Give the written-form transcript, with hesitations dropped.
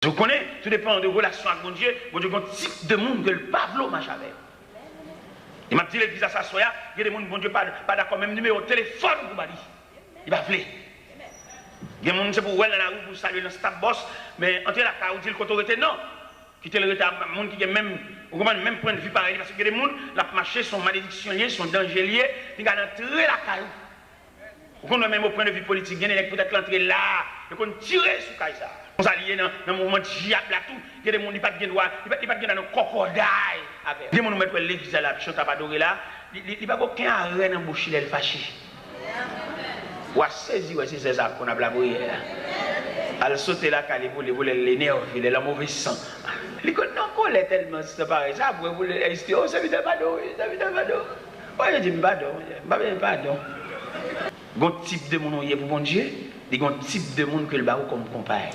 Je connais, tout dépend de relation avec mon Dieu. Mon Dieu, un type de monde que le Pablo marche avec. Il m'a dit l'église à s'asseoir, il y a des gens, bon Dieu, pas d'accord, même numéro de téléphone pour m'a dit. Il va appeler. Il y a des gens qui pour la rue pour saluer le stade boss, mais entre la car, dit le côté non. Qui te le retard, monde qui a même point de vue pareil, parce que les gens, la marché sont malédictionnés, sont dangers, ils ont entré la caille. Vous même au point de vue politique, il y a peut-être l'entrée là, ils ont tiré sur caille ça. On s'allie dans le moment de diable là tout, il y a des gens qui n'ont pas de droit, ils n'ont pas de crocodile avec. Les gens qui mettent l'église là, puis chante à Badoré là, il n'y a pas aucun arrêt dans le bouche, il est fâché. Ou à saisir, c'est ça qu'on a blaboyé là. Elle saute là, elle voulait l'énerver, elle a mauvais sang. Il dit non, elle est tellement séparée. Ça, vous voulez rester, oh, ça vient de Badoré, ça vient de Badoré. Oui, je dis, pardon. Il y a un type de monde pour bon Dieu, il y a un type de monde que le barreau comme compagnie.